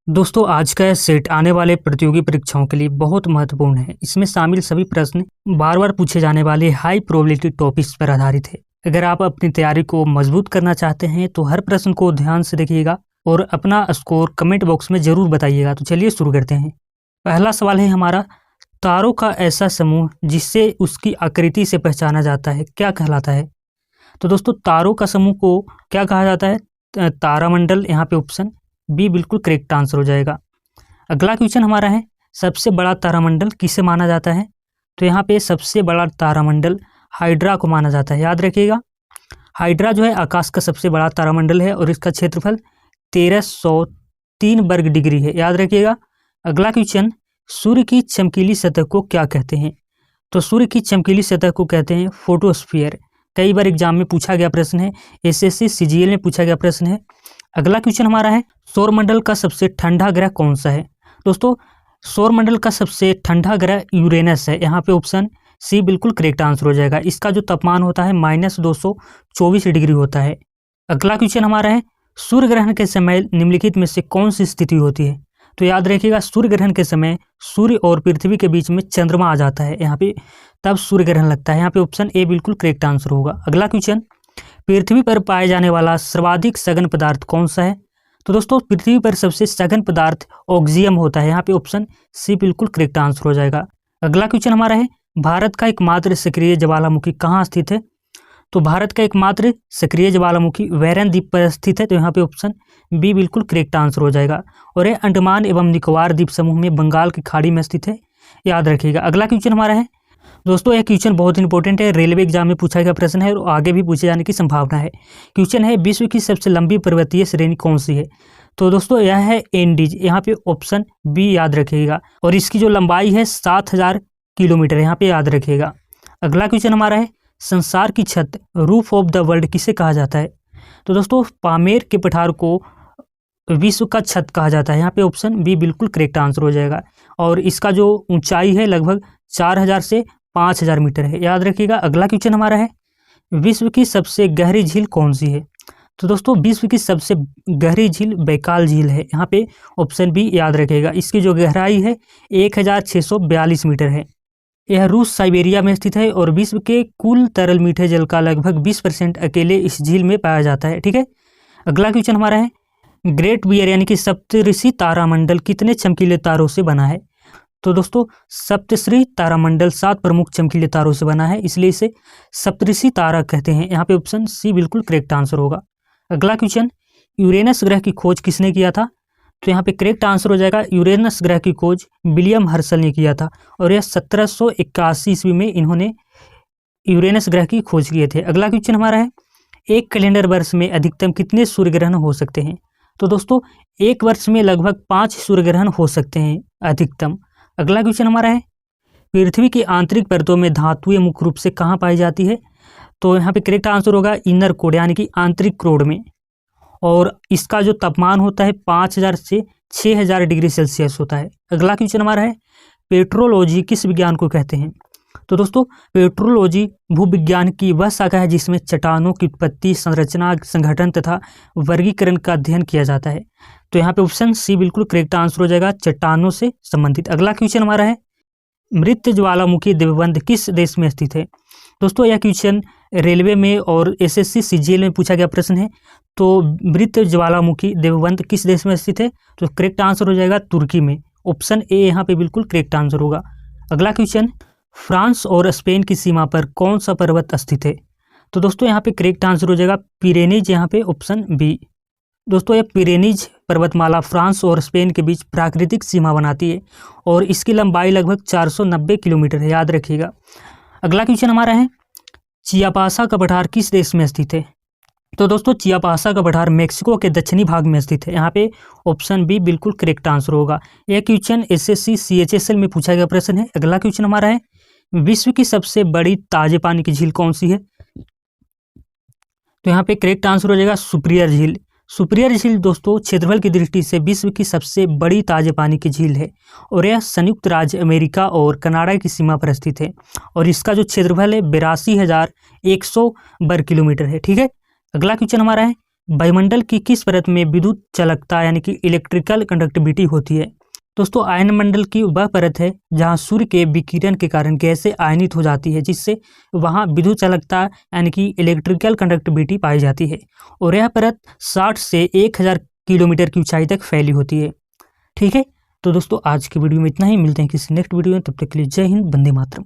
दोस्तों आज का यह सेट आने वाले प्रतियोगी परीक्षाओं के लिए बहुत महत्वपूर्ण है। इसमें शामिल सभी प्रश्न बार बार पूछे जाने वाले हाई प्रोबेबिलिटी टॉपिक्स पर आधारित है। अगर आप अपनी तैयारी को मजबूत करना चाहते हैं तो हर प्रश्न को ध्यान से देखिएगा और अपना स्कोर कमेंट बॉक्स में जरूर बताइएगा। तो चलिए शुरू करते हैं। पहला सवाल है हमारा, तारों का ऐसा समूह जिससे उसकी आकृति से पहचाना जाता है क्या कहलाता है? तो दोस्तों तारों का समूह को क्या कहा जाता है? तारामंडल। यहाँ पे ऑप्शन बी बिल्कुल करेक्ट आंसर हो जाएगा। अगला क्वेश्चन हमारा है, सबसे बड़ा तारामंडल किसे माना जाता है? तो यहाँ पे सबसे बड़ा तारामंडल हाइड्रा को माना जाता है। याद रखिएगा, हाइड्रा जो है आकाश का सबसे बड़ा तारामंडल है और इसका क्षेत्रफल 1303 वर्ग डिग्री है। याद रखिएगा। अगला क्वेश्चन, सूर्य की चमकीली सतह को क्या कहते हैं? तो सूर्य की चमकीली सतह को कहते हैं फोटोस्फीयर। कई बार एग्जाम में पूछा गया प्रश्न है, एसएससी सीजीएल में पूछा गया प्रश्न है। अगला क्वेश्चन हमारा है, सौरमंडल का सबसे ठंडा ग्रह कौन सा है? दोस्तों सौरमंडल का सबसे ठंडा ग्रह यूरेनस है। यहाँ पे ऑप्शन सी बिल्कुल करेक्ट आंसर हो जाएगा। इसका जो तापमान होता है -224 डिग्री होता है। अगला क्वेश्चन हमारा है, सूर्य ग्रहण के समय निम्नलिखित में से कौन सी स्थिति होती है? तो याद रखिएगा, सूर्य ग्रहण के समय सूर्य और पृथ्वी के बीच में चंद्रमा आ जाता है, यहाँ पे तब सूर्य ग्रहण लगता है। यहाँ पे ऑप्शन ए बिल्कुल करेक्ट आंसर होगा। अगला क्वेश्चन, पृथ्वी पर पाए जाने वाला सर्वाधिक सघन पदार्थ कौन सा है? तो दोस्तों पृथ्वी पर सबसे सघन पदार्थ ऑक्सीजन होता है। यहाँ पे ऑप्शन सी बिल्कुल करेक्ट आंसर हो जाएगा। अगला क्वेश्चन हमारा है, भारत का एकमात्र सक्रिय ज्वालामुखी कहाँ स्थित है? तो भारत का एकमात्र सक्रिय ज्वालामुखी वैरन द्वीप पर स्थित है। तो यहाँ पे ऑप्शन बी बिल्कुल करेक्ट आंसर हो जाएगा और यह अंडमान एवं निकोबार द्वीप समूह में बंगाल की खाड़ी में स्थित है। याद रखिएगा। अगला क्वेश्चन हमारा है, दोस्तों यह क्वेश्चन बहुत इंपॉर्टेंट है, रेलवे एग्जाम में पूछा गया प्रश्न है और आगे भी पूछे जाने की संभावना है। क्वेश्चन है, विश्व की सबसे लंबी पर्वतीय श्रेणी कौन सी है? तो दोस्तों यह है एंडीज। यहाँ पे ऑप्शन बी याद रखिएगा और इसकी जो लंबाई है 7000 किलोमीटर। यहाँ पे याद रखिएगा। अगला क्वेश्चन हमारा है, संसार की छत रूफ ऑफ द वर्ल्ड किसे कहा जाता है? तो दोस्तों पामेर के पठार को विश्व का छत कहा जाता है। यहाँ पे ऑप्शन बी बिल्कुल करेक्ट आंसर हो जाएगा और इसका जो ऊंचाई है लगभग 4000 से 5000 मीटर है। याद रखिएगा। अगला क्वेश्चन हमारा है, विश्व की सबसे गहरी झील कौन सी है? तो दोस्तों विश्व की सबसे गहरी झील बैकाल झील है। यहाँ पे ऑप्शन बी याद रखिएगा। इसकी जो गहराई है 1642 मीटर है। यह रूस साइबेरिया में स्थित है और विश्व के कुल तरल मीठे जल का लगभग 20% अकेले इस झील में पाया जाता है। ठीक है। अगला क्वेश्चन हमारा है, ग्रेट बियर यानी कि सप्तऋषि तारामंडल कितने चमकीले तारों से बना है? तो दोस्तों सप्तऋषि तारामंडल 7 प्रमुख चमकीले तारों से बना है, इसलिए इसे सप्तऋषि तारा कहते हैं। यहाँ पे ऑप्शन सी बिल्कुल करेक्ट आंसर होगा। अगला क्वेश्चन, यूरेनस ग्रह की खोज किसने किया था? तो यहाँ पे करेक्ट आंसर हो जाएगा, यूरेनस ग्रह की खोज विलियम हर्शल ने किया था और यह 1781 ईस्वी में इन्होंने यूरेनस ग्रह की खोज किए थे। अगला क्वेश्चन हमारा है, एक कैलेंडर वर्ष में अधिकतम कितने सूर्य ग्रहण हो सकते हैं? तो दोस्तों एक वर्ष में लगभग 5 सूर्य ग्रहण हो सकते हैं अधिकतम। अगला क्वेश्चन हमारा है, पृथ्वी की आंतरिक परतों में धातुएं मुख्य रूप से कहाँ पाई जाती है? तो यहाँ पे करेक्ट आंसर होगा इनर कोर यानी कि आंतरिक क्रोड में और इसका जो तापमान होता है 5000 से 6000 डिग्री सेल्सियस होता है। अगला क्वेश्चन हमारा है, पेट्रोलॉजी किस विज्ञान को कहते हैं? तो दोस्तों पेट्रोलॉजी भूविज्ञान की वह शाखा है जिसमें चट्टानों की उत्पत्ति, संरचना, संगठन तथा वर्गीकरण का अध्ययन किया जाता है। तो यहाँ पे ऑप्शन सी बिल्कुल करेक्ट आंसर हो जाएगा, चट्टानों से संबंधित। अगला क्वेश्चन हमारा है, मृत ज्वालामुखी देवबंद किस देश में स्थित है? दोस्तों यह क्वेश्चन रेलवे में और एसएससी सीजीएल में पूछा गया प्रश्न है। तो मृत ज्वालामुखी देवबंद किस देश में स्थित है? तो करेक्ट आंसर हो जाएगा तुर्की में। ऑप्शन ए यहाँ पे बिल्कुल करेक्ट आंसर होगा। अगला क्वेश्चन, फ्रांस और स्पेन की सीमा पर कौन सा पर्वत स्थित है? तो दोस्तों यहाँ पे करेक्ट आंसर हो जाएगा पिरेनीज। यहाँ पे ऑप्शन बी। दोस्तों यह पिरेनीज पर्वतमाला फ्रांस और स्पेन के बीच प्राकृतिक सीमा बनाती है और इसकी लंबाई लगभग 490 किलोमीटर है। याद रखिएगा। अगला क्वेश्चन हमारा है, चियापासा का पठार किस देश में स्थित है? तो दोस्तों चियापासा का पठार मेक्सिको के दक्षिणी भाग में स्थित है। यहाँ पे ऑप्शन बी बिल्कुल करेक्ट आंसर होगा। यह क्वेश्चन एसएससी सीएचएसएल में पूछा गया प्रश्न है। अगला क्वेश्चन हमारा है, विश्व की सबसे बड़ी ताजे पानी की झील कौन सी है? तो यहाँ पे करेक्ट आंसर हो जाएगा सुपीरियर झील। सुपीरियर झील दोस्तों क्षेत्रफल की दृष्टि से विश्व की सबसे बड़ी ताजे पानी की झील है और यह संयुक्त राज्य अमेरिका और कनाडा की सीमा पर स्थित है और इसका जो क्षेत्रफल है 82,100 वर्ग किलोमीटर है। ठीक है। अगला क्वेश्चन हमारा है, वायुमंडल की किस परत में विद्युत चालकता यानी कि इलेक्ट्रिकल कंडक्टिविटी होती है? दोस्तों, आयनमंडल की वह परत है जहां सूर्य के विकिरण के कारण गैसें आयनित हो जाती है, जिससे वहां विद्युत चालकता यानी कि इलेक्ट्रिकल कंडक्टिविटी पाई जाती है, और यह परत 60 से 1000 किलोमीटर की ऊंचाई तक फैली होती है। ठीक है, तो दोस्तों आज की वीडियो में इतना ही। मिलते हैं किसी नेक्स्ट वीडियो में, तब तक के लिए जय हिंद, वंदे मातरम।